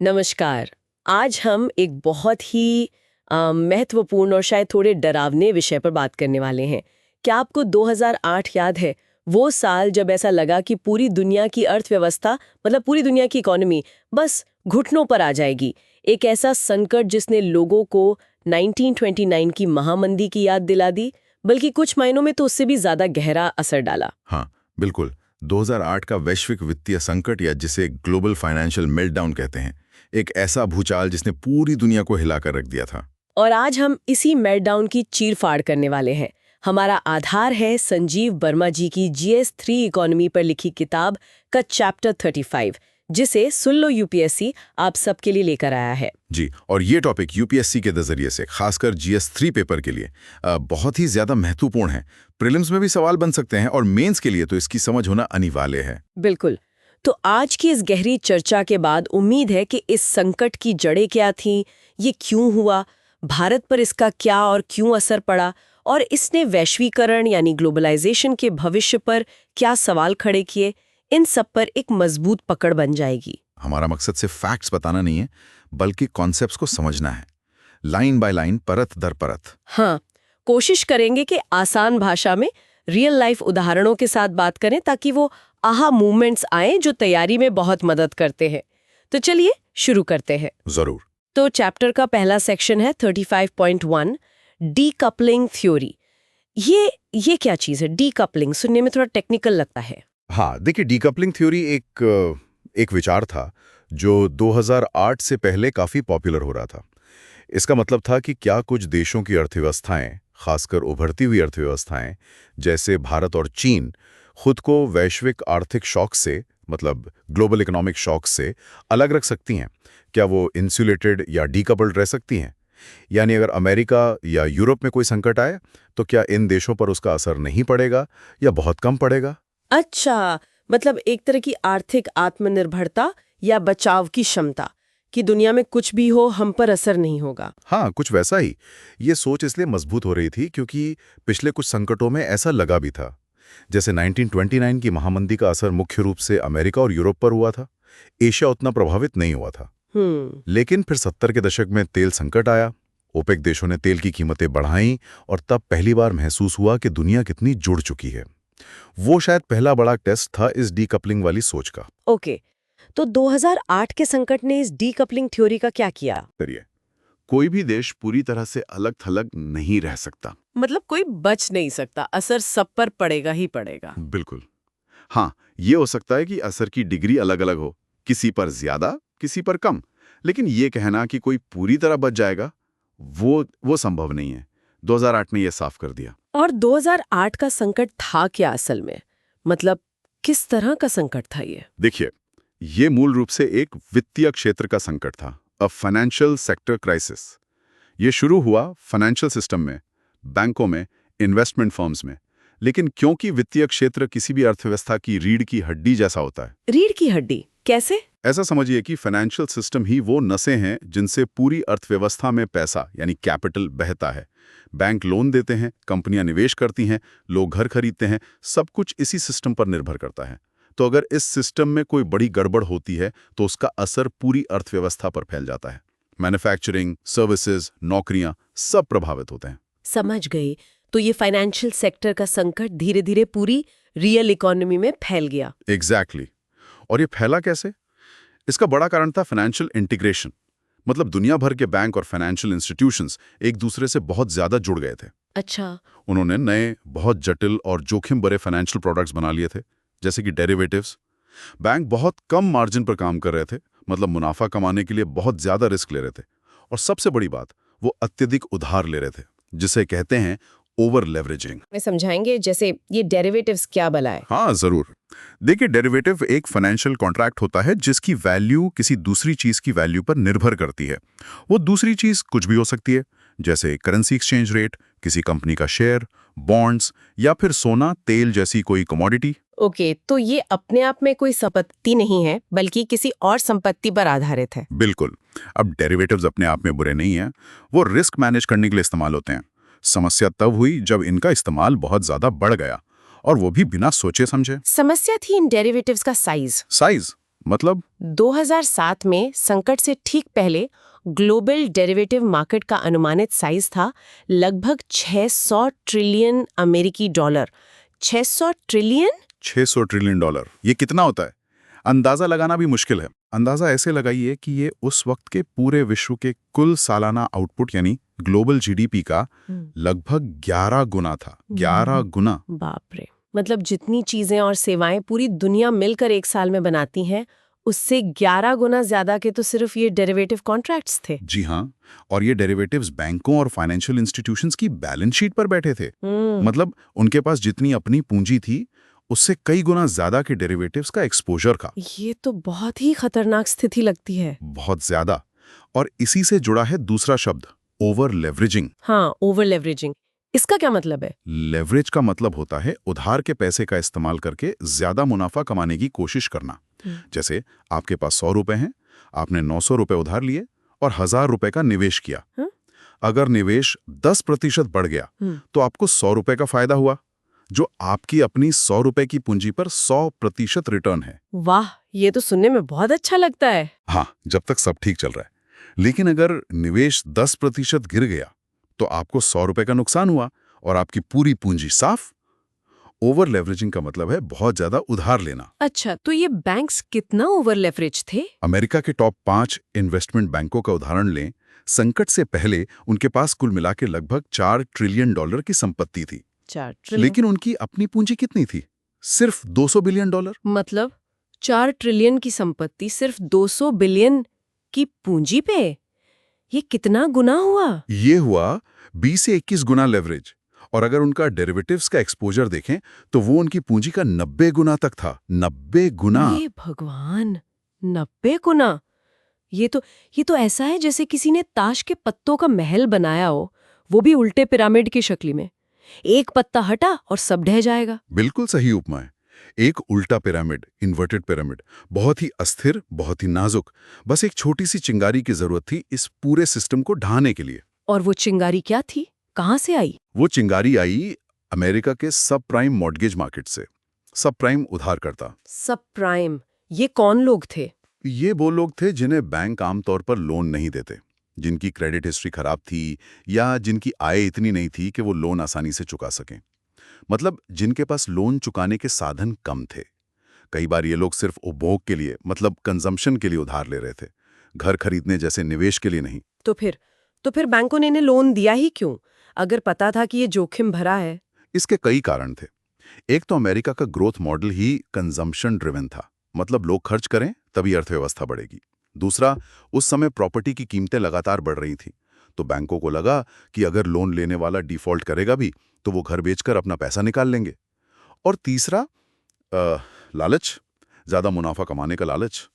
नमस्कार। आज हम एक बहुत ही महत्वपूर्ण और शायद थोड़े डरावने विषय पर बात करने वाले हैं। क्या आपको 2008 याद है? वो साल जब ऐसा लगा कि पूरी दुनिया की अर्थव्यवस्था मतलब पूरी दुनिया की इकोनॉमी बस घुटनों पर आ जाएगी। एक ऐसा संकट जिसने लोगों को 1929 की महामंदी की याद दिला दी, बल्कि कुछ मायनों में तो उससे भी ज्यादा गहरा असर डाला। हाँ, बिल्कुल। 2008 का वैश्विक वित्तीय संकट या जिसे ग्लोबल फाइनेंशियल मेल्टडाउन कहते हैं, एक ऐसा भूचाल जिसने पूरी दुनिया को हिलाकर रख दिया था। और आज हम इसी मेल्टडाउन की चीर-फाड़ करने वाले हैं। हमारा आधार है संजीव वर्मा जी की GS3 इकोनॉमी पर लिखी किताब का चैप्टर 35, जिसे सुन लो यूपीएससी आप सबके लिए लेकर आया है। जी, और ये टॉपिक यूपीएससी के नजरिए से, खासकर GS3 पेपर के लिए बहुत ही ज्यादा महत्वपूर्ण है। प्रीलिम्स में भी सवाल बन सकते हैं और मेंस के लिए तो इसकी समझ होना अनिवार्य है। बिल्कुल। तो आज की इस गहरी चर्चा के बाद उम्मीद है कि इस संकट की जड़ें क्या थीं, ये क्यों हुआ, भारत पर इसका क्या और क्यों असर पड़ा, और इसने वैश्वीकरण यानी ग्लोबलाइजेशन के भविष्य पर क्या सवाल खड़े किए, इन सब पर एक मजबूत पकड़ बन जाएगी। हमारा मकसद सिर्फ फैक्ट्स बताना नहीं है, बल्कि कॉन्सेप्ट्स को समझना है, लाइन बाय लाइन, परत दर परत। हाँ, कोशिश करेंगे कि आसान भाषा में रियल लाइफ उदाहरणों के साथ बात करें ताकि वो आहा मूवमेंट्स आए जो तैयारी में बहुत मदद करते हैं। तो चलिए शुरू करते हैं। जरूर। तो चैप्टर का पहला सेक्शन है 35.1 डीकपलिंग थ्योरी। ये क्या चीज़ है? डीकपलिंग सुनने में थोड़ा टेक्निकल लगता है। हाँ, देखिए, डीकपलिंग थ्योरी एक विचार था जो 2008 से पहले काफी पॉपुलर हो रहा था। इसका मतलब था कि क्या कुछ देशों की अर्थव्यवस्थाएं, खासकर उभरती हुई अर्थव्यवस्थाएं जैसे भारत और चीन, खुद को वैश्विक आर्थिक शॉक से, मतलब ग्लोबल इकोनॉमिक शॉक से अलग रख सकती हैं? क्या वो इंसुलेटेड या डीकपल्ड रह सकती हैं? यानी अगर अमेरिका या यूरोप में कोई संकट आए तो क्या इन देशों पर उसका असर नहीं पड़ेगा या बहुत कम पड़ेगा? अच्छा, मतलब एक तरह की आर्थिक आत्मनिर्भरता या बचाव की क्षमता कि दुनिया में कुछ भी हो हम पर असर नहीं होगा। हाँ, कुछ वैसा ही। ये सोच इसलिए मजबूत हो रही थी क्योंकि पिछले कुछ संकटों में ऐसा लगा भी था। जैसे 1929 की महामंदी का असर मुख्य रूप से अमेरिका और यूरोप पर हुआ था। एशिया उतना प्रभावित नहीं हुआ था। लेकिन फिर 70 के दशक में तेल संकट आया। ओपेक देशों ने तेल की कीमतें बढ़ाईं और तब पहली बार महसूस हुआ कि दुनिया कितनी जुड़ चुकी है। वो शायद पहला बड़ा टेस्ट था इस डीकपलिंग वाली सोच का। ओके, तो 2008 के संकट ने इस डीकपलिंग थ्योरी का क्या किया? करिए, कोई भी देश पूरी तरह से अलग थलग नहीं रह सकता। मतलब कोई बच नहीं सकता, असर सब पर पड़ेगा ही पड़ेगा। बिल्कुल। हाँ, ये हो सकता है कि असर की डिग्री अलग अलग हो, किसी पर ज्यादा, किसी पर कम। लेकिन ये कहना कि कोई पूरी तरह बच जाएगा, वो संभव नहीं है। 2008 ने यह साफ कर दिया। और 2008 का संकट था क्या असल में? मतलब किस तरह का संकट था ये? देखिए, ये मूल रूप से एक वित्तीय क्षेत्र का संकट था, अ फाइनेंशियल सेक्टर क्राइसिस। ये शुरू हुआ फाइनेंशियल सिस्टम में, बैंकों में, इन्वेस्टमेंट फर्म्स में। लेकिन क्योंकि वित्तीय क्षेत्र किसी भी अर्थव्यवस्था की रीढ़ की हड्डी जैसा होता है। रीढ़ की हड्डी कैसे? ऐसा समझिए कि फाइनेंशियल सिस्टम ही वो नसें हैं जिनसे पूरी अर्थव्यवस्था में पैसा यानी कैपिटल बहता है। बैंक लोन देते हैं, कंपनियां निवेश करती हैं, लोग घर खरीदते हैं, सब कुछ इसी सिस्टम पर निर्भर करता है। तो अगर इस सिस्टम में कोई बड़ी गड़बड़ होती है तो उसका असर पूरी अर्थव्यवस्था पर फैल जाता है। मैन्युफैक्चरिंग, सर्विसेज, नौकरियां सब प्रभावित होते हैं। समझ गई। तो ये फाइनेंशियल सेक्टर का संकट धीरे धीरे पूरी रियल इकोनॉमी में फैल गया। एग्जैक्टली। और ये फैला कैसे? इसका बड़ा कारण था फाइनेंशियल इंटीग्रेशन। मतलब दुनिया भर के बैंक और फाइनेंशियल इंस्टीट्यूशंस एक दूसरे से बहुत ज्यादा जुड़ गए थे। अच्छा। उन्होंने नए, बहुत जटिल और जोखिम भरे फाइनेंशियल प्रोडक्ट्स बना लिए थे, जैसे कि डेरिवेटिव्स। बैंक बहुत कम मार्जिन पर काम कर रहे थे, मतलब मुनाफा कमाने के लिए बहुत ज्यादा रिस्क ले रहे थे। और सबसे बड़ी बात, वो अत्यधिक उधार ले रहे थे, जिसे कहते हैं ओवर लेवरेजिंग। में समझाएंगे जैसे ये डेरिवेटिव्स क्या भला है? हाँ, जरूर। देखिए, डेरिवेटिव एक फाइनेंशियल कॉन्ट्रैक्ट होता है जिसकी वैल्यू किसी दूसरी चीज की वैल्यू पर निर्भर करती है। वो दूसरी चीज कुछ भी हो सकती है, जैसे करेंसी एक्सचेंज रेट, किसी कंपनी का शेयर, बॉन्ड्स या फिर सोना, तेल जैसी कोई कमोडिटी। ओके, तो ये अपने आप में कोई संपत्ति नहीं है बल्कि किसी और संपत्ति पर आधारित है। बिल्कुल। अब डेरिवेटिव्स अपने आप में बुरे नहीं हैं, वो रिस्क मैनेज करने के लिए इस्तेमाल होते हैं। समस्या तब हुई जब इनका इस्तेमाल बहुत ज्यादा बढ़ गया, और वो भी बिना सोचे समझे। समस्या थी इन डेरिवेटिव्स का साइज। मतलब 2007 में संकट से ठीक पहले ग्लोबल डेरिवेटिव मार्केट का अनुमानित साइज था लगभग 600 ट्रिलियन अमेरिकी डॉलर। 600 ट्रिलियन? 600 ट्रिलियन डॉलर, ये कितना होता है? अंदाजा लगाना भी मुश्किल है। अंदाजा ऐसे लगाइए कि ये उस वक्त के पूरे विश्व के कुल सालाना आउटपुट यानी ग्लोबल जीडीपी का लगभग 11 गुना था। 11 गुना। बाप रे, मतलब जितनी चीजें और सेवाएं पूरी दुनिया मिलकर एक साल में बनाती हैं, उससे 11 गुना ज्यादा के तो सिर्फ ये डेरिवेटिव कॉन्ट्रैक्ट्स थे। जी हाँ, और ये डेरिवेटिव्स बैंकों और फाइनेंशियल इंस्टीट्यूशंस की बैलेंस शीट पर बैठे थे। मतलब उनके पास जितनी अपनी पूंजी थी उससे कई गुना ज्यादा के डेरिवेटिव्स का एक्सपोजर था। ये तो बहुत ही खतरनाक स्थिति लगती है। बहुत ज्यादा। और इसी से जुड़ा है दूसरा शब्द, ओवर लेवरेजिंग। हाँ, ओवर लेवरेजिंग। इसका क्या मतलब है? लेवरेज का मतलब होता है उधार के पैसे का इस्तेमाल करके ज्यादा मुनाफा कमाने की कोशिश करना। जैसे आपके पास 100 रुपए हैं, आपने 900 रुपए उधार लिए और 1000 रुपए का निवेश किया। अगर निवेश 10% बढ़ गया तो आपको 100 रुपए का फायदा हुआ, जो आपकी अपनी 100 रुपए की पूंजी पर 100% रिटर्न है। वाह, ये तो सुनने में बहुत अच्छा लगता है। हाँ, जब तक सब ठीक चल रहा है। लेकिन अगर निवेश 10% गिर गया तो आपको 100 रुपए का नुकसान हुआ और आपकी पूरी पूंजी साफ। ओवर लेवरेजिंग का मतलब है बहुत ज्यादा उधार लेना। अच्छा, तो ये बैंक्स कितना ओवर लेवरेज थे? अमेरिका के टॉप 5 इन्वेस्टमेंट बैंकों का उदाहरण लें। संकट से पहले उनके पास कुल मिला के लगभग 4 ट्रिलियन डॉलर की संपत्ति थी। 4 ट्रिलियन? लेकिन उनकी अपनी पूंजी कितनी थी? सिर्फ 200 बिलियन डॉलर। मतलब 4 ट्रिलियन की संपत्ति सिर्फ 200 बिलियन की पूंजी पे? ये कितना गुना हुआ? ये हुआ 20 से 21 गुना लेवरेज। और अगर उनका डेरिवेटिव्स का एक्सपोजर देखें तो वो उनकी पूंजी का 90 गुना तक था। 90 गुना। ये भगवान, 90 गुना! ये तो ऐसा है जैसे किसी ने ताश के पत्तों का महल बनाया हो, वो भी उल्टे पिरामिड की शक्ल में। एक पत्ता हटा और सब ढह जाएगा। बिल्कुल सही उपमा है। एक उल्टा पिरामिड, इन्वर्टेड पिरामिड, बहुत ही अस्थिर, बहुत ही नाजुक। बस एक छोटी सी चिंगारी की जरूरत थी इस पूरे सिस्टम को ढाने के लिए। और वो चिंगारी क्या थी? कहां से आई? वो चिंगारी आई अमेरिका के सब प्राइम मॉर्गेज मार्केट से। सब प्राइम उधारकर्ता। सब प्राइम, ये कौन लोग थे? ये वो लोग थे जिन्हें बैंक आमतौर पर लोन नहीं देते, जिनकी क्रेडिट हिस्ट्री खराब थी या जिनकी आय इतनी नहीं थी कि वो लोन आसानी से चुका सकें। मतलब जिनके पास लोन चुकाने के साधन कम थे। कई बार ये लोग सिर्फ उपभोग के लिए, मतलब कंजम्पशन के लिए उधार ले रहे थे, घर खरीदने जैसे निवेश के लिए नहीं। तो फिर बैंकों ने इन्हें लोन दिया ही क्यों, अगर पता था कि ये जोखिम भरा है? इसके कई कारण थे। एक तो अमेरिका का ग्रोथ मॉडल ही कंजम्पशन ड्रिवन था, मतलब लोग खर्च करें तभी अर्थव्यवस्था बढ़ेगी। दूसरा, उस समय प्रॉपर्टी की कीमतें लगातार बढ़ रही थी, तो बैंकों को लगा कि अगर लोन लेने वाला डिफॉल्ट करेगा भी तो वो घर बेचकर अपना पैसा निकाल लेंगे। और तीसरा, लालच, ज्यादा मुनाफा कमाने का लालच।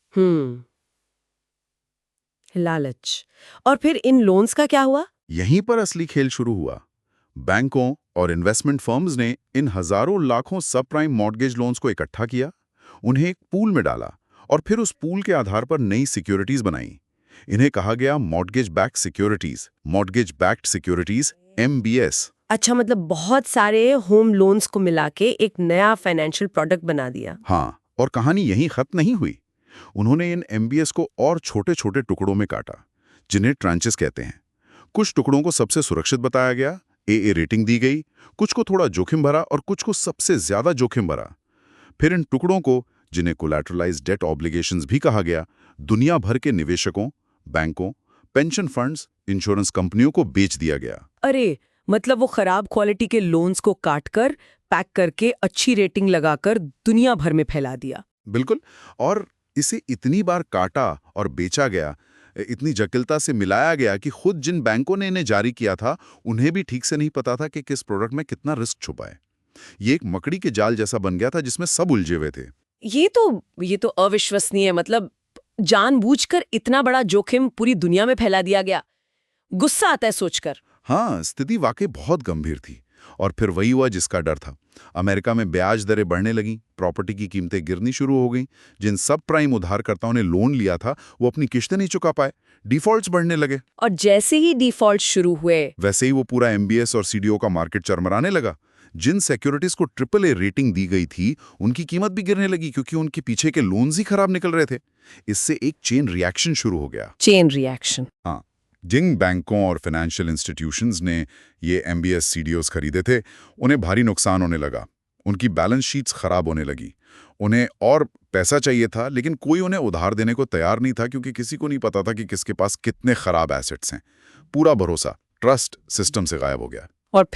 लालच। और फिर इन लोन्स का क्या हुआ? यहीं पर असली खेल शुरू हुआ। बैंकों और इन्वेस्टमेंट फर्म्स ने इन हजारों लाखों सब प्राइम मॉर्गेज लोन्स को इकट्ठा किया, उन्हें एक पूल में डाला और फिर उस पूल के आधार पर नई सिक्योरिटीज बनाई। इन्हें कहा गया mortgage backed securities, mortgage backed securities, MBS। अच्छा, मतलब बहुत सारे होम लोन्स को मिला के एक नया फाइनेंशियल प्रोडक्ट बना दिया। हाँ, और कहानी यहीं खत्म नहीं हुई। उन्होंने इन MBS को और छोटे छोटे टुकड़ों में काटा, जिन्हें ट्रांचेस कहते हैं। कुछ टुकड़ों को सबसे सुरक्षित बताया गया, AA रेटिंग दी गई, कुछ को थोड़ा जोखिम भरा और कुछ को सबसे ज्यादा जोखिम भरा। फिर इन टुकड़ों को, जिन्हें कोलैटरलाइज्ड डेट ऑब्लिगेशंस भी कहा गया, दुनिया भर के निवेशकों, बैंकों, पेंशन फंड्स, इंश्योरेंस कंपनियों को बेच दिया गया। अरे, मतलब वो खराब क्वालिटी के लोन्स को काटकर, पैक करके, अच्छी रेटिंग लगाकर दुनिया भर में फैला दिया। बिल्कुल। और इसे इतनी बार काटा और बेचा गया, इतनी जटिलता से मिलाया गया कि खुद जिन बैंकों ने इन्हें जारी किया था उन्हें भी ठीक से नहीं पता था कि किस प्रोडक्ट में कितना रिस्क छुपा है। ये एक मकड़ी के जाल जैसा बन गया था जिसमें सब उलझे हुए थे। ये तो अविश्वसनीय है। मतलब जानबूझकर इतना बड़ा जोखिम पूरी दुनिया में फैला दिया गया। गुस्सा आता है सोचकर। हाँ, स्थिति वाकई बहुत गंभीर थी। और फिर वही हुआ जिसका डर था। अमेरिका में ब्याज दरें बढ़ने लगीं, प्रॉपर्टी की कीमतें गिरनी शुरू हो गईं। जिन सब प्राइम उधारकर्ताओं ने लोन लिया था वो अपनी किश्तें नहीं चुका पाए, डिफॉल्ट्स बढ़ने लगे। और जैसे ही डिफॉल्ट शुरू हुए, वैसे ही वो पूरा MBS और CDO का मार्केट चरमराने लगा। जिन सिक्योरिटीज को AAA रेटिंग दी गई थी उनकी कीमत भी गिरने लगी क्योंकि उनके पीछे के लोन्स ही खराब निकल रहे थे। इससे एक चेन रिएक्शन शुरू हो गया। Chain reaction. हाँ, जिन बैंकों और फाइनेंशियल इंस्टीट्यूशंस ने ये MBS CDOs खरीदे थे उन्हें भारी नुकसान होने लगा। उनकी बैलेंस शीट्स खराब होने लगी। उन्हें और पैसा चाहिए था लेकिन कोई उन्हें उधार देने को तैयार नहीं था क्योंकि किसी को नहीं पता था कि किसके पास कितने खराब एसेट्स हैं। पूरा भरोसा, ट्रस्ट सिस्टम से गायब हो गया। और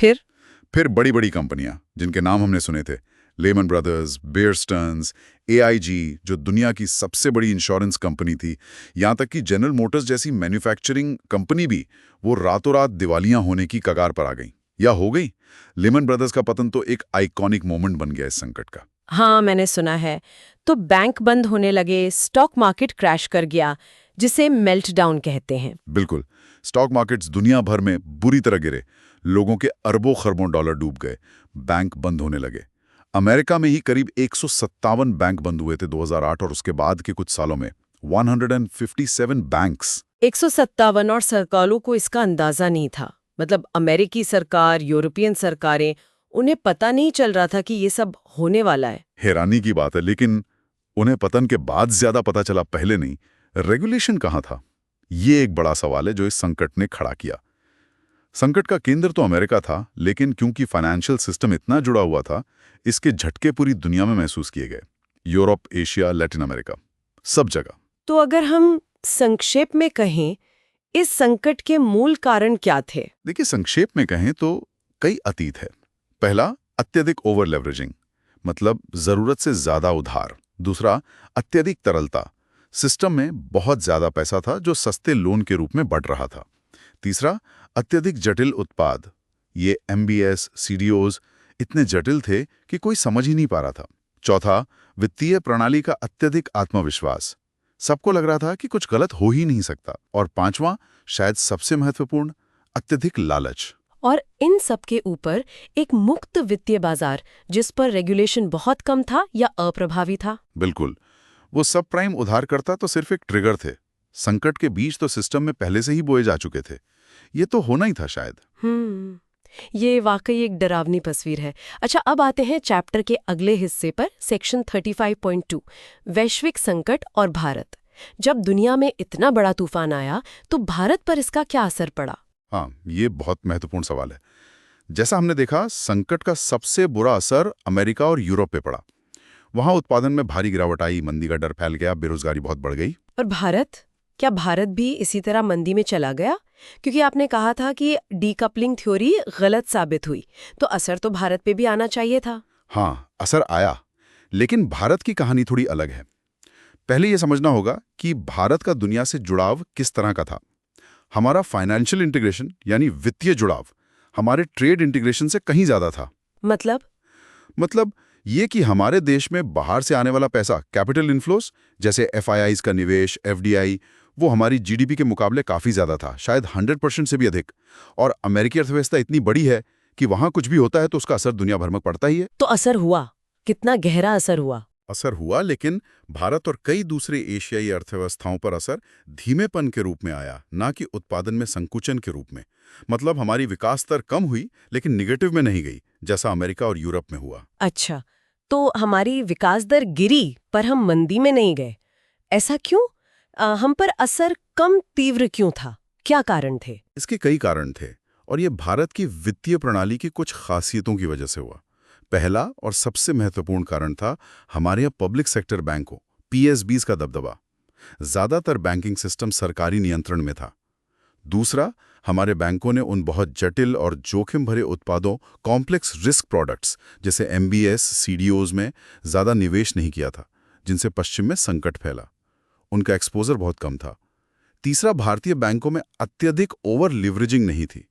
फिर बड़ी बड़ी कंपनियां जिनके नाम हमने सुने थे, Lehman Brothers, Bear Stearns, AIG जो दुनिया की सबसे बड़ी इंश्योरेंस कंपनी थी, यहाँ तक कि जनरल मोटर्स जैसी मैन्युफैक्चरिंग कंपनी भी वो रातों रात दिवालियां होने की कगार पर आ गई या हो गई। लेमन ब्रदर्स का पतन तो एक आइकॉनिक मोमेंट बन गया इस संकट का। हाँ, मैंने सुना है। तो बैंक बंद होने लगे, स्टॉक मार्केट क्रैश कर गया, जिसे मेल्टडाउन कहते हैं। बिल्कुल, स्टॉक मार्केट्स दुनिया भर में बुरी तरह गिरे, लोगों के अरबों खरबों डॉलर डूब गए, बैंक बंद होने लगे। अमेरिका में ही करीब 157 बैंक बंद हुए थे 2008 और उसके बाद के कुछ सालों में 157 बैंक्स। 157, और सरकारों को इसका अंदाजा नहीं था। मतलब अमेरिकी सरकार, यूरोपियन सरकारें, उन्हें पता नहीं चल रहा था कि ये सब होने वाला है। हैरानी की बात है, लेकिन उन्हें पतन के बाद ज्यादा पता चला, पहले नहीं। रेगुलेशन कहाँ था? ये एक बड़ा सवाल है जो इस संकट ने खड़ा किया। संकट का केंद्र तो अमेरिका था, लेकिन क्योंकि फाइनेंशियल सिस्टम इतना जुड़ा हुआ था, इसके झटके पूरी दुनिया में महसूस किए गए। यूरोप, एशिया, लैटिन अमेरिका, सब जगह। तो अगर हम संक्षेप में कहें, इस संकट के मूल कारण क्या थे? देखिए, संक्षेप में कहें तो कई अतीत है। पहला, अत्यधिक ओवर लेवरेजिंग, मतलब जरूरत से ज्यादा उधार। दूसरा, अत्यधिक तरलता, सिस्टम में बहुत ज्यादा पैसा था जो सस्ते लोन के रूप में बढ़ रहा था। तीसरा, अत्यधिक जटिल उत्पाद। ये MBS CDOs इतने जटिल थे कि कोई समझ ही नहीं पा रहा था। चौथा, वित्तीय प्रणाली का अत्यधिक आत्मविश्वास, सबको लग रहा था कि कुछ गलत हो ही नहीं सकता। और पांचवां, शायद सबसे महत्वपूर्ण, अत्यधिक लालच। और इन सब के ऊपर एक मुक्त वित्तीय बाजार जिस पर रेगुलेशन बहुत कम था या अप्रभावी था। बिल्कुल, वो सब प्राइम उधारकर्ता तो सिर्फ एक ट्रिगर थे। संकट के बीज तो सिस्टम में पहले से ही बोए जा चुके थे। ये तो होना ही था शायद। ये वाकई एक डरावनी तस्वीर है। अच्छा, अब आते हैं चैप्टर के अगले हिस्से पर, सेक्शन 35.2, वैश्विक संकट और भारत। जब दुनिया में इतना बड़ा तूफान आया तो भारत पर इसका क्या असर पड़ा? हाँ, ये बहुत महत्वपूर्ण सवाल है। जैसा हमने देखा, संकट का सबसे बुरा असर अमेरिका और यूरोप पे पड़ा। वहां उत्पादन में भारी गिरावट आई, मंदी का डर फैल गया, बेरोजगारी बहुत बढ़ गई। और भारत? क्या भारत भी इसी तरह मंदी में चला गया? क्योंकि आपने कहा था कि डीकपलिंग थ्योरी गलत साबित हुई, तो असर तो भारत पे भी आना चाहिए था। हाँ, असर आया, लेकिन भारत की कहानी थोड़ी अलग है। पहले यह समझना होगा कि भारत का दुनिया से जुड़ाव किस तरह का था। हमारा फाइनेंशियल इंटीग्रेशन यानी वित्तीय जुड़ाव हमारे ट्रेड इंटीग्रेशन से कहीं ज्यादा था। मतलब ये कि हमारे देश में बाहर से आने वाला पैसा, कैपिटल इनफ्लोस, जैसे FIIs का निवेश, FDI, वो हमारी GDP के मुकाबले काफी ज्यादा था, शायद 100% से भी अधिक। और अमेरिकी अर्थव्यवस्था इतनी बड़ी है कि वहां कुछ भी होता है तो उसका असर दुनिया भर में पड़ता ही है। तो असर हुआ? कितना गहरा असर हुआ? असर हुआ, लेकिन भारत और कई दूसरे एशियाई अर्थव्यवस्थाओं पर असर धीमेपन के रूप में आया, ना कि उत्पादन में संकुचन के रूप में। मतलब हमारी विकास दर कम हुई लेकिन निगेटिव में नहीं गई, जैसा अमेरिका और यूरोप में हुआ। अच्छा, तो हमारी विकास दर गिरी पर हम मंदी में नहीं गए, ऐसा क्यों? हम पर असर कम तीव्र क्यों था? क्या कारण थे? इसके कई कारण थे और ये भारत की वित्तीय प्रणाली की कुछ खासियतों की वजह से हुआ। पहला और सबसे महत्वपूर्ण कारण था हमारे यहाँ पब्लिक सेक्टर बैंकों, PSBs का दबदबा। ज्यादातर बैंकिंग सिस्टम सरकारी नियंत्रण में था। दूसरा, हमारे बैंकों ने उन बहुत जटिल और जोखिम भरे उत्पादों, कॉम्प्लेक्स रिस्क प्रोडक्ट्स जैसे MBS CDOs में ज्यादा निवेश नहीं किया था, जिनसे पश्चिम में संकट फैला। उनका एक्सपोजर बहुत कम था। तीसरा, भारतीय बैंकों में अत्यधिक ओवर लिवरेजिंग नहीं थी।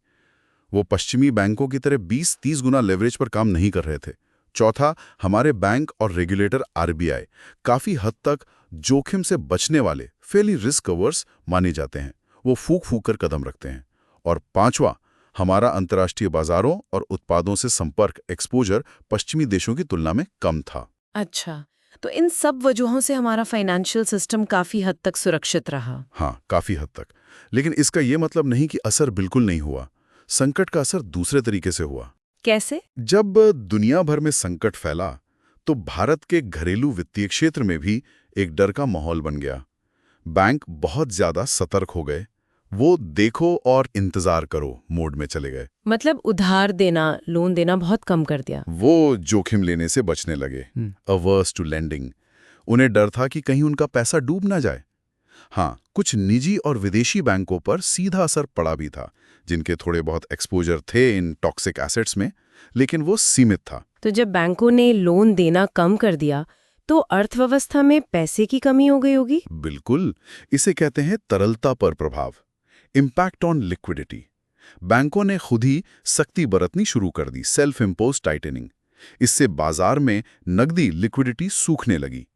वो पश्चिमी बैंकों की तरह 20-30 गुना लेवरेज पर काम नहीं कर रहे थे। चौथा, हमारे बैंक और रेगुलेटर RBI काफी हद तक जोखिम से बचने वाले, फेली रिस्क कवर्स माने जाते हैं। वो फूक फूक कर कदम रखते हैं। और पांचवा, हमारा अंतर्राष्ट्रीय बाजारों और उत्पादों से संपर्क, एक्सपोजर पश्चिमी देशों की तुलना में कम था। अच्छा, तो इन सब वजहों से हमारा फाइनेंशियल सिस्टम काफी हद तक सुरक्षित रहा। हाँ, काफी हद तक। लेकिन इसका ये मतलब नहीं कि असर बिल्कुल नहीं हुआ। संकट का असर दूसरे तरीके से हुआ। कैसे? जब दुनिया भर में संकट फैला तो भारत के घरेलू वित्तीय क्षेत्र में भी एक डर का माहौल बन गया। बैंक बहुत ज्यादा सतर्क हो गए। वो देखो और इंतजार करो मोड में चले गए। मतलब उधार देना, लोन देना बहुत कम कर दिया। वो जोखिम लेने से बचने लगे, अवर्स टू लेंडिंग। उन्हें डर था कि कहीं उनका पैसा डूब ना जाए। हाँ, कुछ निजी और विदेशी बैंकों पर सीधा असर पड़ा भी था, जिनके थोड़े बहुत एक्सपोजर थे इन टॉक्सिक एसेट्स में, लेकिन वो सीमित था। तो जब बैंकों ने लोन देना कम कर दिया तो अर्थव्यवस्था में पैसे की कमी हो गई होगी? बिल्कुल, इसे कहते हैं तरलता पर प्रभाव, इम्पैक्ट ऑन लिक्विडिटी। बैंकों ने खुद ही सख्ती बरतनी शुरू कर दी, सेल्फ इम्पोज टाइटनिंग। इससे बाजार में नकदी लिक्विडिटी सूखने लगी,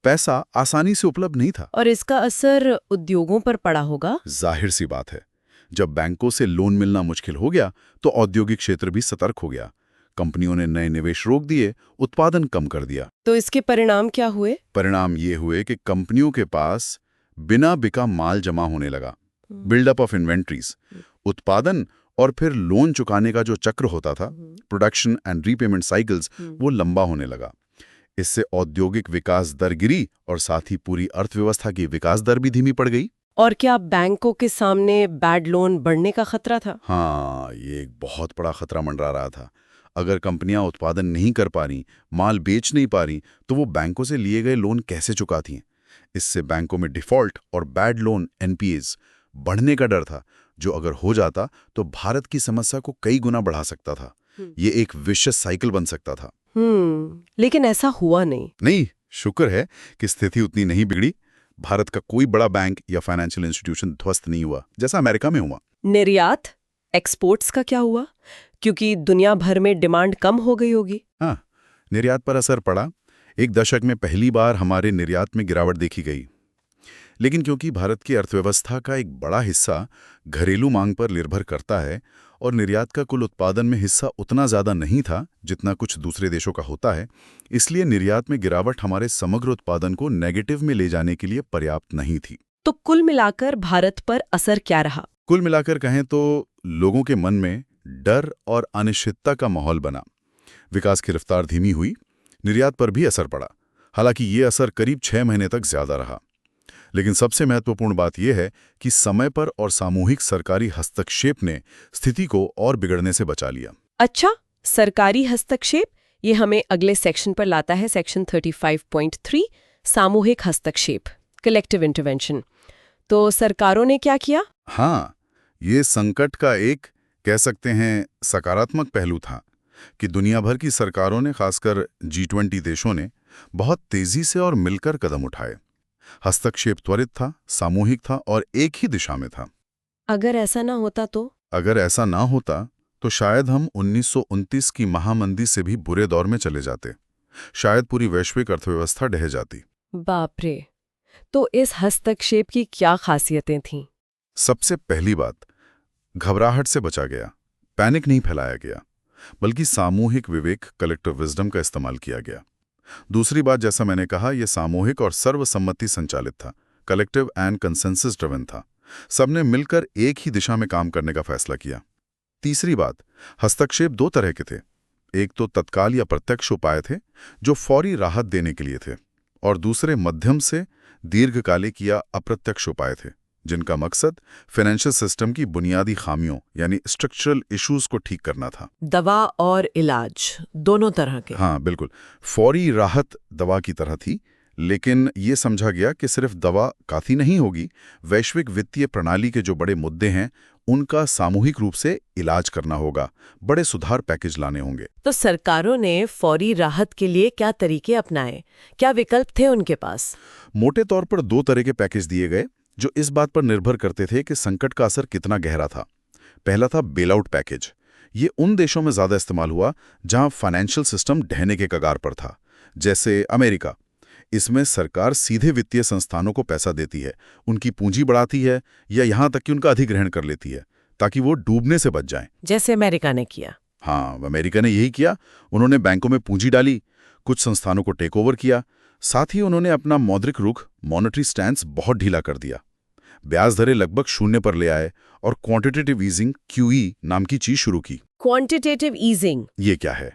पैसा आसानी से उपलब्ध नहीं था। और इसका असर उद्योगों पर पड़ा होगा? जाहिर सी बात है, जब बैंकों से लोन मिलना मुश्किल हो गया तो औद्योगिक क्षेत्र भी सतर्क हो गया। कंपनियों ने नए निवेश रोक दिए, उत्पादन कम कर दिया। तो इसके परिणाम क्या हुए? परिणाम ये हुए कि कंपनियों के पास बिना बिका माल जमा होने लगा, बिल्डअप ऑफ इन्वेंट्रीज, उत्पादन और फिर लोन चुकाने का जो चक्र होता था, प्रोडक्शन एंड रीपेमेंट साइकिल्स, वो लंबा होने लगा। इससे औद्योगिक विकास दर गिरी और साथ ही पूरी अर्थव्यवस्था की विकास दर भी धीमी पड़ गई। और क्या बैंकों के सामने बैड लोन बढ़ने का खतरा था? हाँ, ये एक बहुत बड़ा खतरा मंडरा रहा था। अगर कंपनियां उत्पादन नहीं कर पा रही, माल बेच नहीं पा रही, तो वो बैंकों से लिए गए लोन कैसे चुकाती हैं? इससे बैंकों में डिफॉल्ट और बैड लोन एनपीएस बढ़ने का डर था, जो अगर हो जाता तो भारत की समस्या को कई गुना बढ़ा सकता था। ये एक विशेष साइकिल बन सकता था। लेकिन ऐसा हुआ नहीं। नहीं, शुक्र है कि स्थिति उतनी नहीं बिगड़ी। भारत का कोई बड़ा बैंक या फाइनेंशियल इंस्टीट्यूशन ध्वस्त नहीं हुआ, जैसा अमेरिका में हुआ। निर्यात, एक्सपोर्ट्स का क्या हुआ? क्योंकि दुनिया भर में डिमांड कम हो गई होगी। हाँ, निर्यात पर असर पड़ा। एक दशक में पहली बार हमारे निर्यात में गिरावट देखी गई। लेकिन क्योंकि भारत की अर्थव्यवस्था का एक बड़ा हिस्सा घरेलू मांग पर निर्भर करता है और निर्यात का कुल उत्पादन में हिस्सा उतना ज्यादा नहीं था जितना कुछ दूसरे देशों का होता है, इसलिए निर्यात में गिरावट हमारे समग्र उत्पादन को नेगेटिव में ले जाने के लिए पर्याप्त नहीं थी। तो कुल मिलाकर भारत पर असर क्या रहा? कुल मिलाकर कहें तो लोगों के मन में डर और अनिश्चितता का माहौल बना। विकास की रफ्तार धीमी हुई, निर्यात पर भी असर पड़ा। हालांकि ये असर करीब 6 महीने तक ज्यादा रहा। लेकिन सबसे महत्वपूर्ण बात यह है कि समय पर और सामूहिक सरकारी हस्तक्षेप ने स्थिति को और बिगड़ने से बचा लिया। अच्छा, सरकारी हस्तक्षेप, ये हमें अगले सेक्शन पर लाता है, सेक्शन 35.3, सामूहिक हस्तक्षेप, कलेक्टिव इंटरवेंशन। तो सरकारों ने क्या किया? हाँ, ये संकट का एक, कह सकते हैं, सकारात्मक पहलू था कि दुनिया भर की सरकारों ने, खासकर G20 देशों ने, बहुत तेजी से और मिलकर कदम उठाए। हस्तक्षेप त्वरित था, सामूहिक था और एक ही दिशा में था। अगर ऐसा ना होता तो? अगर ऐसा ना होता तो शायद हम 1929 की महामंदी से भी बुरे दौर में चले जाते। शायद पूरी वैश्विक अर्थव्यवस्था ढह जाती। बाप रे! तो इस हस्तक्षेप की क्या खासियतें थीं? सबसे पहली बात, घबराहट से बचा गया, पैनिक नहीं फैलाया गया, बल्कि सामूहिक विवेक, कलेक्टिव विजडम का इस्तेमाल किया गया। दूसरी बात, जैसा मैंने कहा, यह सामूहिक और सर्वसम्मति संचालित था, कलेक्टिव एंड कंसेंसस ड्रिवन था। सबने मिलकर एक ही दिशा में काम करने का फैसला किया। तीसरी बात, हस्तक्षेप दो तरह के थे। एक तो तत्काल या प्रत्यक्ष उपाय थे जो फौरी राहत देने के लिए थे, और दूसरे मध्यम से दीर्घकालिक या अप्रत्यक्ष उपाय थे जिनका मकसद फाइनेंशियल सिस्टम की बुनियादी खामियों यानी स्ट्रक्चरल इश्यूज को ठीक करना था। दवा और इलाज दोनों तरह के। हाँ बिल्कुल, फौरी राहत दवा की तरह थी, लेकिन ये समझा गया कि सिर्फ दवा काफी नहीं होगी। वैश्विक वित्तीय प्रणाली के जो बड़े मुद्दे हैं उनका सामूहिक रूप से इलाज करना होगा, बड़े सुधार पैकेज लाने होंगे। तो सरकारों ने फौरी राहत के लिए क्या तरीके अपनाए? क्या विकल्प थे उनके पास? मोटे तौर पर दो तरह के पैकेज दिए गए जो इस बात पर निर्भर करते थे कि संकट का असर कितना गहरा था। पहला था बेलआउट पैकेज। ये उन देशों में ज्यादा इस्तेमाल हुआ जहां फाइनेंशियल सिस्टम ढहने के कगार पर था, जैसे अमेरिका। इसमें सरकार सीधे वित्तीय संस्थानों को पैसा देती है, उनकी पूंजी बढ़ाती है या यहां तक कि उनका अधिग्रहण कर लेती है ताकि वो डूबने से बच जाएं। जैसे अमेरिका ने किया। हाँ, अमेरिका ने यही किया। उन्होंने बैंकों में पूंजी डाली, कुछ संस्थानों को टेक ओवर किया, साथ ही उन्होंने अपना मौद्रिक रुख, मॉनेटरी स्टैंस बहुत ढीला कर दिया। ब्याज दरें लगभग 0 पर ले आए और क्वांटिटेटिव ईजिंग QE नाम की चीज शुरू की। Quantitative easing. ये क्या है?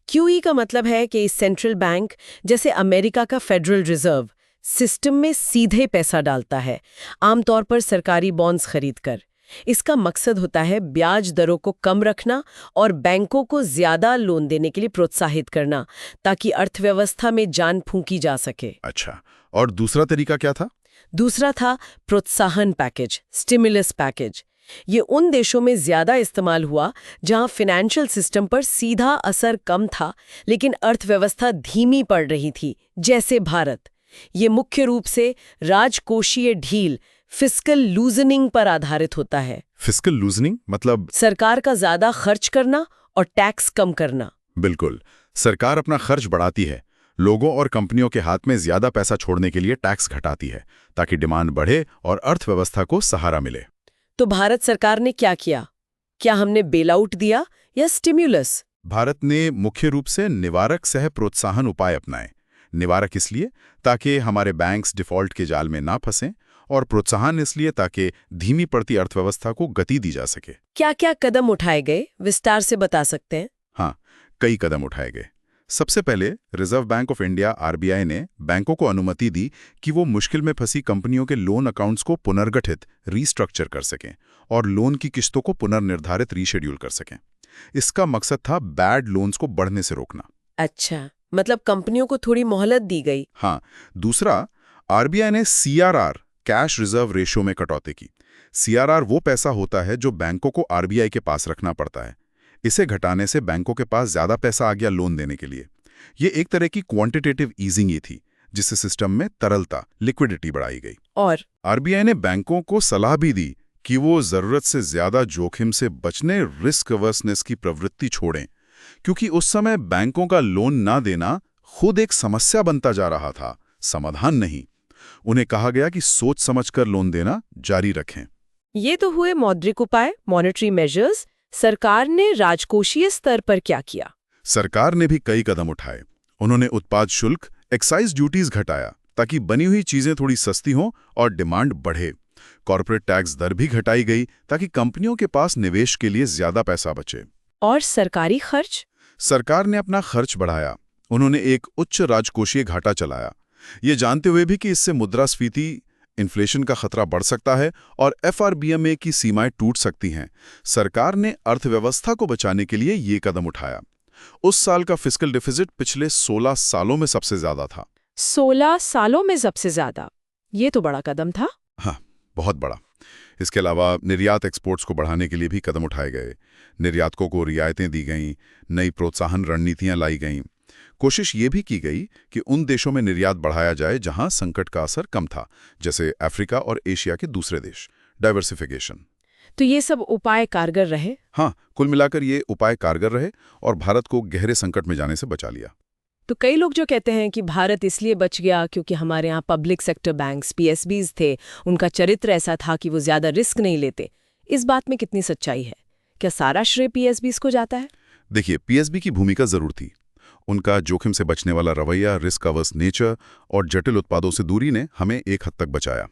क्यूई का मतलब है कि सेंट्रल बैंक जैसे अमेरिका का फेडरल रिजर्व सिस्टम में सीधे पैसा डालता है, आमतौर पर सरकारी बॉन्ड्स खरीदकर। इसका मकसद होता है ब्याज दरों को कम रखना और बैंकों को ज्यादा लोन देने के लिए प्रोत्साहित करना, ताकि अर्थव्यवस्था में जान फूंकी जा सके। अच्छा, और दूसरा तरीका क्या था? दूसरा था प्रोत्साहन पैकेज, स्टिमुलस पैकेज। ये उन देशों में ज्यादा इस्तेमाल हुआ जहां फाइनेंशियल सिस्टम पर सीधा असर कम था लेकिन अर्थव्यवस्था धीमी पड़ रही थी, जैसे भारत। ये मुख्य रूप से राजकोषीय ढील, फिस्कल लूजनिंग पर आधारित होता है। फिस्कल लूजनिंग मतलब? सरकार का ज्यादा खर्च करना और टैक्स कम करना। बिल्कुल, सरकार अपना खर्च बढ़ाती है, लोगों और कंपनियों के हाथ में ज्यादा पैसा छोड़ने के लिए टैक्स घटाती है, ताकि डिमांड बढ़े और अर्थव्यवस्था को सहारा मिले। तो भारत सरकार ने क्या किया? क्या हमने बेल आउट दिया या स्टिम्युलस? भारत ने मुख्य रूप से निवारक सह प्रोत्साहन उपाय अपनाए। निवारक इसलिए ताकि हमारे बैंक्स डिफॉल्ट के जाल में ना फंसें, और प्रोत्साहन इसलिए ताकि धीमी पड़ती अर्थव्यवस्था को गति दी जा सके। क्या क्या कदम उठाए गए, विस्तार से बता सकते हैं? हाँ, कई कदम उठाए गए। सबसे पहले reserve bank of India RBI ने बैंकों को अनुमति दी कि वो मुश्किल में फंसी कंपनियों के लोन अकाउंट्स को पुनर्गठित, रीस्ट्रक्चर कर सकें और लोन की किस्तों को पुनर्निर्धारित, रीशेड्यूल कर सकें। इसका मकसद था बैड लोन्स को बढ़ने से रोकना। अच्छा, मतलब कंपनियों को थोड़ी मोहलत दी गई। हाँ, दूसरा, आरबीआई ने सीआरआर, कैश रिजर्व रेशियो में कटौती की। सीआरआर वो पैसा होता है जो बैंकों को आरबीआई के पास रखना पड़ता है। इसे घटाने से बैंकों के पास ज्यादा पैसा आ गया लोन देने के लिए। ये एक तरह की क्वांटिटेटिव ईजिंग ही थी, जिससे सिस्टम में तरलता, लिक्विडिटी बढ़ाई गई। और आरबीआई ने बैंकों को सलाह भी दी कि वो जरूरत से ज्यादा जोखिम से बचने, रिस्क अवर्सनेस की प्रवृत्ति छोड़ें, क्योंकि उस समय बैंकों का लोन ना देना खुद एक समस्या बनता जा रहा था, समाधान नहीं। उन्हें कहा गया कि सोच समझकर लोन देना जारी रखें। ये तो हुए मौद्रिक उपाय, मॉनेटरी मेजर्स। सरकार ने राजकोषीय स्तर पर क्या किया? सरकार ने भी कई कदम उठाए। उन्होंने उत्पाद शुल्क, एक्साइज ड्यूटीज घटाया ताकि बनी हुई चीजें थोड़ी सस्ती हों और डिमांड बढ़े। कॉर्पोरेट टैक्स दर भी घटाई गई ताकि कंपनियों के पास निवेश के लिए ज्यादा पैसा बचे। और सरकारी खर्च? सरकार ने अपना खर्च बढ़ाया। उन्होंने एक उच्च राजकोषीय घाटा चलाया, ये जानते हुए भी कि इससे मुद्रास्फीति, इन्फ्लेशन का खतरा बढ़ सकता है और एफआरबीएमए की सीमाएं टूट सकती हैं। सरकार ने अर्थव्यवस्था को बचाने के लिए ये कदम उठाया। उस साल का फिस्कल डिफिजिट पिछले 16 सालों में सबसे ज्यादा था। 16 सालों में सबसे ज्यादा? ये तो बड़ा कदम था। हाँ, बहुत बड़ा। इसके अलावा निर्यात, एक्सपोर्ट्स को बढ़ाने के लिए भी कदम उठाए गए। निर्यातकों को रियायतें दी गईं, नई प्रोत्साहन रणनीतियां लाई गईं। कोशिश ये भी की गई कि उन देशों में निर्यात बढ़ाया जाए जहां संकट का असर कम था, जैसे अफ्रीका और एशिया के दूसरे देश। डाइवर्सिफिकेशन। तो ये सब उपाय कारगर रहे? हाँ, कुल मिलाकर ये उपाय कारगर रहे और भारत को गहरे संकट में जाने से बचा लिया। तो कई लोग जो कहते हैं कि भारत इसलिए बच गया क्योंकि हमारे यहाँ पब्लिक सेक्टर बैंक्स, पीएसबीज थे, उनका चरित्र ऐसा था कि वो ज्यादा रिस्क नहीं लेते। इस बात में कितनी सच्चाई है? क्या सारा श्रेय पीएसबीज को जाता है? देखिए, पीएसबी की भूमिका जरूर थी। उनका जोखिम से बचने वाला रवैया, रिस्क अवर्स नेचर और जटिल उत्पादों से दूरी ने हमें एक हद तक बचाया।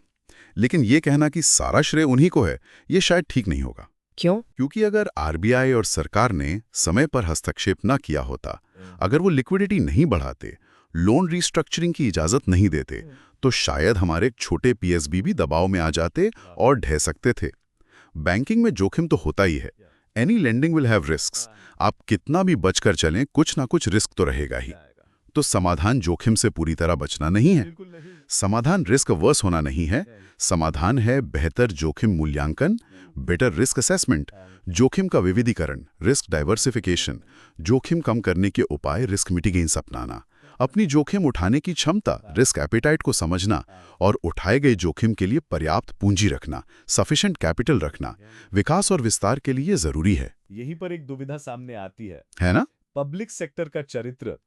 लेकिन ये कहना कि सारा श्रेय उन्हीं को है, ये शायद ठीक नहीं होगा। क्यों? क्योंकि अगर आरबीआई और सरकार ने समय पर हस्तक्षेप न किया होता, अगर वो लिक्विडिटी नहीं बढ़ाते, लोन रीस्ट्रक्चरिंग की इजाजत नहीं देते, तो शायद हमारे छोटे पीएसबी भी दबाव में आ जाते और ढह सकते थे। बैंकिंग में जोखिम तो होता ही है। Any lending will have risks. आप कितना भी बचकर चलें, कुछ ना कुछ रिस्क तो रहेगा ही। तो समाधान जोखिम से पूरी तरह बचना नहीं है। समाधान रिस्क अवर्स होना नहीं है। समाधान है बेहतर जोखिम मूल्यांकन, बेटर रिस्क असेसमेंट, जोखिम का विविधीकरण, रिस्क डाइवर्सिफिकेशन, जोखिम कम करने के उपाय, रिस्क मिटिगेंस अपनाना, अपनी जोखिम उठाने की क्षमता, रिस्क एपेटाइट को समझना और उठाए गए जोखिम के लिए पर्याप्त पूंजी रखना, सफिशिएंट कैपिटल रखना, विकास और विस्तार के लिए जरूरी है। यहीं पर एक दुविधा सामने आती है ना? पब्लिक सेक्टर का चरित्र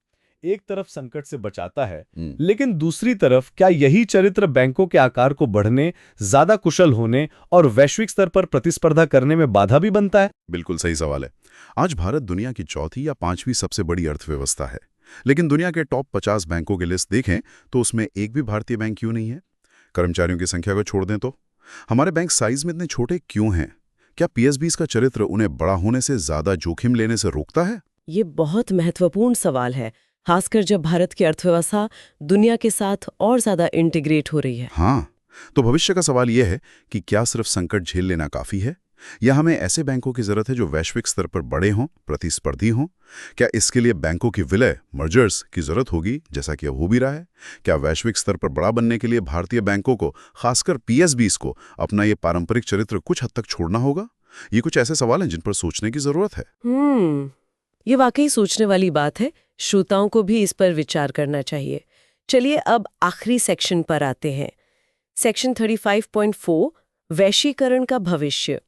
एक तरफ संकट से बचाता है, लेकिन दूसरी तरफ क्या यही चरित्र बैंकों के आकार को बढ़ने, ज्यादा कुशल होने और वैश्विक स्तर पर प्रतिस्पर्धा करने में बाधा भी बनता है? बिल्कुल सही सवाल है। आज भारत दुनिया की चौथी या पांचवी सबसे बड़ी अर्थव्यवस्था है, लेकिन दुनिया के टॉप 50 बैंकों की लिस्ट देखें तो उसमें एक भी भारतीय बैंक क्यों नहीं है? कर्मचारियों की संख्या को छोड़ दें तो हमारे बैंक साइज में इतने छोटे क्यों हैं? क्या पीएसबीज का चरित्र उन्हें बड़ा होने से ज्यादा जोखिम लेने से रोकता है? ये बहुत महत्वपूर्ण सवाल है, खासकर जब भारत की अर्थव्यवस्था दुनिया के साथ और ज्यादा इंटीग्रेट हो रही है। हाँ, तो भविष्य का सवाल यह है कि क्या सिर्फ संकट झेल लेना काफी है, या हमें ऐसे बैंकों की जरूरत है जो वैश्विक स्तर पर बड़े हों, प्रतिस्पर्धी हों? क्या इसके लिए बैंकों की विलय, मर्जर्स की जरूरत होगी, जैसा कि अब हो भी रहा है? क्या वैश्विक स्तर पर बड़ा बनने के लिए भारतीय बैंकों को, खासकर पीएसबीज को, अपना ये पारंपरिक चरित्र कुछ हद तक छोड़ना होगा? ये कुछ ऐसे सवाल हैं जिन पर सोचने की जरूरत है। ये वाकई सोचने वाली बात है। श्रोताओं को भी इस पर विचार करना चाहिए। चलिए अब आखिरी सेक्शन पर आते हैं। सेक्शन 35.4 वैश्वीकरण का भविष्य,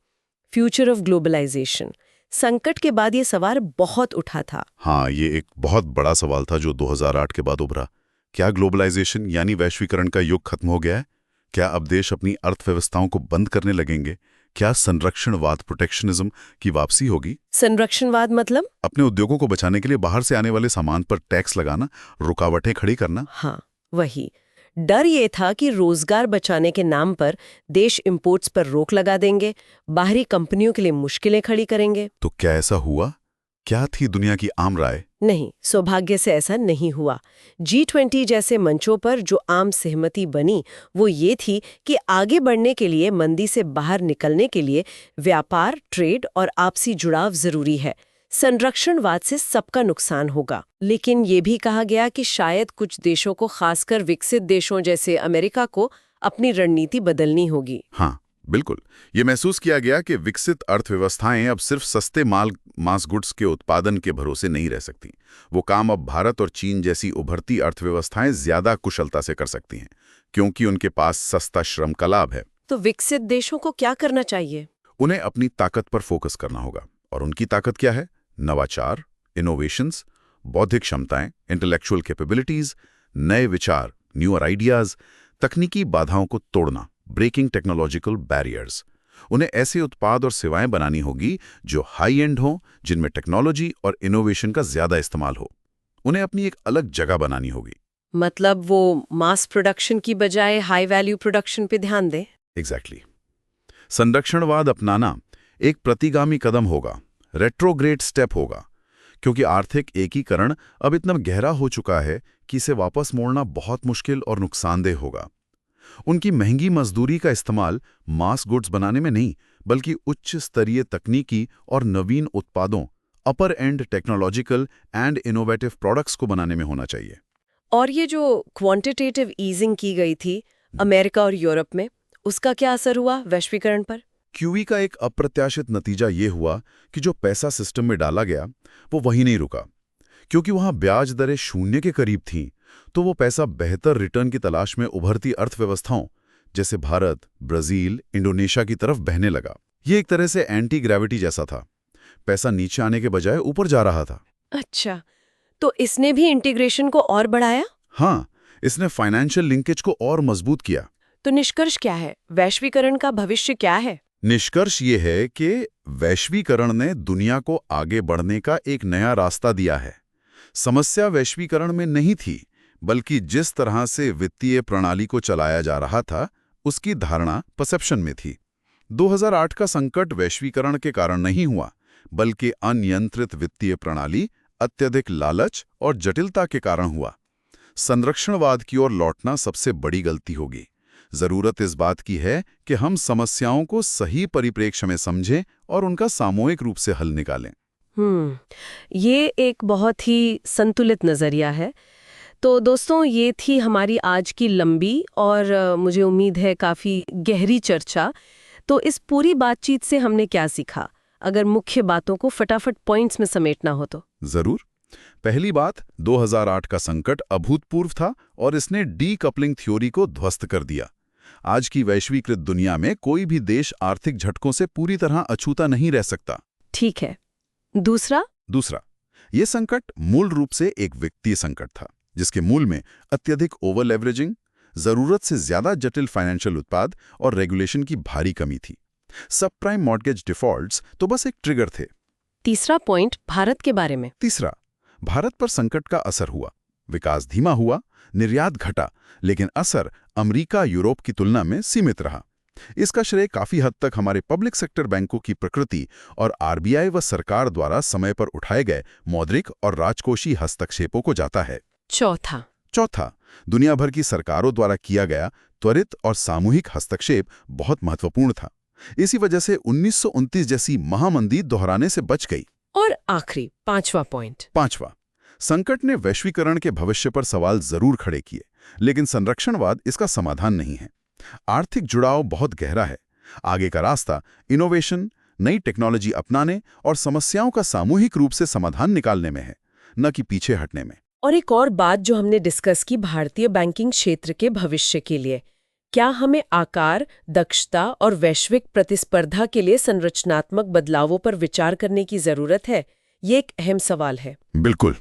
फ्यूचर ऑफ ग्लोबलाइजेशन। संकट के बाद ये सवाल बहुत उठा था। हाँ, ये एक बहुत बड़ा सवाल था जो 2008 के बाद उभरा। क्या ग्लोबलाइजेशन यानी वैश्वीकरण का युग खत्म हो गया है? क्या अब देश अपनी अर्थव्यवस्थाओं को बंद करने लगेंगे? क्या संरक्षणवाद, प्रोटेक्शनिज्म की वापसी होगी? संरक्षणवाद मतलब? अपने उद्योगों को बचाने के लिए बाहर से आने वाले सामान पर टैक्स लगाना, रुकावटें खड़ी करना। हाँ, वही। डर ये था कि रोजगार बचाने के नाम पर देश इंपोर्ट्स पर रोक लगा देंगे, बाहरी कंपनियों के लिए मुश्किलें खड़ी करेंगे। तो क्या ऐसा हुआ? क्या थी दुनिया की आम राय? नहीं, सौभाग्य से ऐसा नहीं हुआ। G20 जैसे मंचों पर जो आम सहमति बनी वो ये थी कि आगे बढ़ने के लिए, मंदी से बाहर निकलने के लिए व्यापार, ट्रेड और आपसी जुड़ाव जरूरी है। संरक्षणवाद से सबका नुकसान होगा। लेकिन ये भी कहा गया कि शायद कुछ देशों को, खासकर विकसित देशों जैसे अमेरिका को, अपनी रणनीति बदलनी होगी। हाँ, बिल्कुल। ये महसूस किया गया कि विकसित अर्थव्यवस्थाएं अब सिर्फ सस्ते मास गुड्स के उत्पादन के भरोसे नहीं रह सकती। वो काम अब भारत और चीन जैसी उभरती अर्थव्यवस्थाएं ज्यादा कुशलता से कर सकती हैं, क्योंकि उनके पास सस्ता श्रम का लाभ है। तो विकसित देशों को क्या करना चाहिए? उन्हें अपनी ताकत पर फोकस करना होगा। और उनकी ताकत क्या है? नवाचार, इनोवेशंस, बौद्धिक क्षमताएं, इंटेलेक्चुअल कैपेबिलिटीज, नए विचार, न्यूअर आइडियाज, तकनीकी बाधाओं को तोड़ना, ब्रेकिंग टेक्नोलॉजिकल बैरियर्स। उन्हें ऐसे उत्पाद और सेवाएं बनानी होगी जो हाई एंड हों, जिनमें टेक्नोलॉजी और इनोवेशन का ज्यादा इस्तेमाल हो। उन्हें अपनी एक अलग जगह बनानी होगी। मतलब वो मास प्रोडक्शन की बजाय हाई वैल्यू प्रोडक्शन पे ध्यान दें। एग्जैक्टली। संरक्षणवाद अपनाना एक प्रतिगामी कदम होगा, रेट्रोग्रेड स्टेप होगा, क्योंकि आर्थिक एकीकरण अब इतना गहरा हो चुका है कि इसे वापस मोड़ना बहुत मुश्किल और नुकसानदेह होगा। उनकी महंगी मजदूरी का इस्तेमाल मास गुड्स बनाने में नहीं, बल्कि उच्च स्तरीय तकनीकी और नवीन उत्पादों, upper and technological and innovative products को बनाने में होना चाहिए। और ये जो क्वांटिटेटिव ईजिंग की गई थी अमेरिका और यूरोप में, उसका क्या असर हुआ वैश्वीकरण पर? क्यूई का एक अप्रत्याशित नतीजा ये हुआ कि जो पैसा सिस्टम में डाला गया वो वहीं नहीं रुका। क्योंकि वहां ब्याज दरें शून्य के करीब थीं, तो वो पैसा बेहतर रिटर्न की तलाश में उभरती अर्थव्यवस्थाओं जैसे भारत, ब्राजील, इंडोनेशिया की तरफ बहने लगा। ये एक तरह से एंटी ग्रेविटी जैसा था। पैसा नीचे आने के बजाय ऊपर जा रहा था। अच्छा, तो इसने भी इंटीग्रेशन को और बढ़ाया? हाँ, इसने फाइनेंशियल लिंकेज को और मजबूत किया। तो निष्कर्ष क्या है? वैश्वीकरण का भविष्य क्या है? निष्कर्ष ये है कि वैश्वीकरण ने दुनिया को आगे बढ़ने का एक नया रास्ता दिया है। समस्या वैश्वीकरण में नहीं थी, बल्कि जिस तरह से वित्तीय प्रणाली को चलाया जा रहा था, उसकी धारणा, परसेप्शन में थी। 2008 का संकट वैश्वीकरण के कारण नहीं हुआ, बल्कि अनियंत्रित वित्तीय प्रणाली, अत्यधिक लालच और जटिलता के कारण हुआ। संरक्षणवाद की ओर लौटना सबसे बड़ी गलती होगी। जरूरत इस बात की है कि हम समस्याओं को सही परिप्रेक्ष्य में समझें और उनका सामूहिक रूप से हल निकालें। ये एक बहुत ही संतुलित नजरिया है। तो दोस्तों, ये थी हमारी आज की लंबी और मुझे उम्मीद है काफी गहरी चर्चा। तो इस पूरी बातचीत से हमने क्या सीखा? अगर मुख्य बातों को फटाफट पॉइंट्स में समेटना हो तो। जरूर। पहली बात, 2008 का संकट अभूतपूर्व था और इसने डीकपलिंग थ्योरी को ध्वस्त कर दिया। आज की वैश्वीकृत दुनिया में कोई भी देश आर्थिक झटकों से पूरी तरह अछूता नहीं रह सकता। ठीक है। दूसरा, ये संकट मूल रूप से एक वित्तीय संकट था, जिसके मूल में अत्यधिक ओवर लेवरेजिंग, जरूरत से ज्यादा जटिल फाइनेंशियल उत्पाद और रेगुलेशन की भारी कमी थी। सब प्राइम मॉर्गेज डिफॉल्ट्स तो बस एक ट्रिगर थे। तीसरा पॉइंट, भारत के बारे में। तीसरा, भारत पर संकट का असर हुआ। विकास धीमा हुआ, निर्यात घटा, लेकिन असर अमेरिका, यूरोप की तुलना में सीमित रहा। इसका श्रेय काफी हद तक हमारे पब्लिक सेक्टर बैंकों की प्रकृति और आरबीआई व सरकार द्वारा समय पर उठाए गए मौद्रिक और राजकोषीय हस्तक्षेपों को जाता है। चौथा, दुनिया भर की सरकारों द्वारा किया गया त्वरित और सामूहिक हस्तक्षेप बहुत महत्वपूर्ण था। इसी वजह से 1929 जैसी महामंदी दोहराने से बच गई। और आखिरी 5वां पॉइंट। संकट ने वैश्वीकरण के भविष्य पर सवाल जरूर खड़े किए, लेकिन संरक्षणवाद इसका समाधान नहीं है। आर्थिक जुड़ाव बहुत गहरा है। आगे का रास्ता इनोवेशन, नई टेक्नोलॉजी अपनाने और समस्याओं का सामूहिक रूप से समाधान निकालने में है, न कि पीछे हटने में। और एक और बात जो हमने डिस्कस की भारतीय बैंकिंग क्षेत्र के भविष्य के लिए, क्या हमें आकार, दक्षता और वैश्विक प्रतिस्पर्धा के लिए संरचनात्मक बदलावों पर विचार करने की जरूरत है? ये एक अहम सवाल है। बिल्कुल।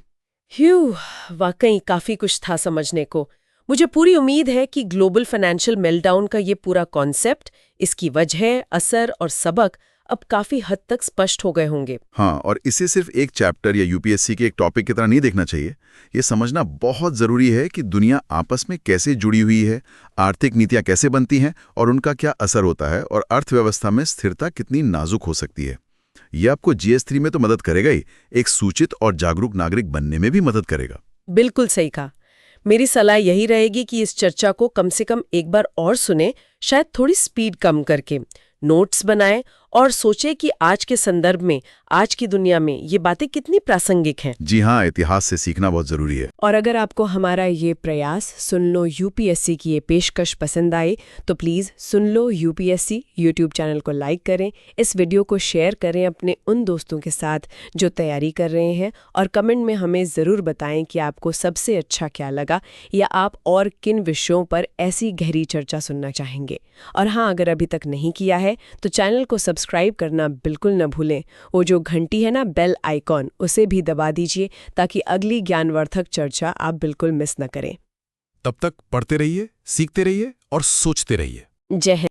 वाकई काफी कुछ था समझने को। मुझे पूरी उम्मीद है कि ग्लोबल फाइनेंशियल मेल्टडाउन का ये पूरा कॉन्सेप्ट, इसकी वजह, असर और सबक अब काफी हद तक स्पष्ट हो गए होंगे। हाँ, और इसे सिर्फ एक चैप्टर या यूपीएससी के एक टॉपिक की तरह नहीं देखना चाहिए। ये समझना बहुत जरूरी है कि दुनिया आपस में कैसे जुड़ी हुई है, आर्थिक नीतियां कैसे बनती हैं और उनका क्या असर होता है, और अर्थव्यवस्था में स्थिरता कितनी नाजुक हो सकती है। ये आपको GS3 में तो मदद करेगा ही, एक सूचित और जागरूक नागरिक बनने में भी मदद करेगा। बिल्कुल सही कहा। मेरी सलाह यही रहेगी कि इस चर्चा को कम से कम एक बार और सुने, शायद थोड़ी स्पीड कम करके, नोट्स बनाएं और सोचें कि आज के संदर्भ में, आज की दुनिया में ये बातें कितनी प्रासंगिक हैं। जी हाँ, इतिहास से सीखना बहुत जरूरी है। और अगर आपको हमारा ये प्रयास सुन लो यूपीएससी की ये पेशकश पसंद आए तो please soon low UPSC YouTube channel को लाइक करें, इस वीडियो को शेयर करें अपने उन दोस्तों के साथ जो तैयारी कर रहे हैं, और कमेंट में हमें ज़रूर बताएं कि आपको सबसे अच्छा क्या लगा या आप और किन विषयों पर ऐसी गहरी चर्चा सुनना चाहेंगे। और हाँ, अगर अभी तक नहीं किया है तो चैनल को सब्सक्राइब करना बिल्कुल न भूलें। वो जो घंटी है ना, बेल आइकॉन, उसे भी दबा दीजिए ताकि अगली ज्ञानवर्धक चर्चा आप बिल्कुल मिस न करें। तब तक पढ़ते रहिए, सीखते रहिए और सोचते रहिए। जय हिंद।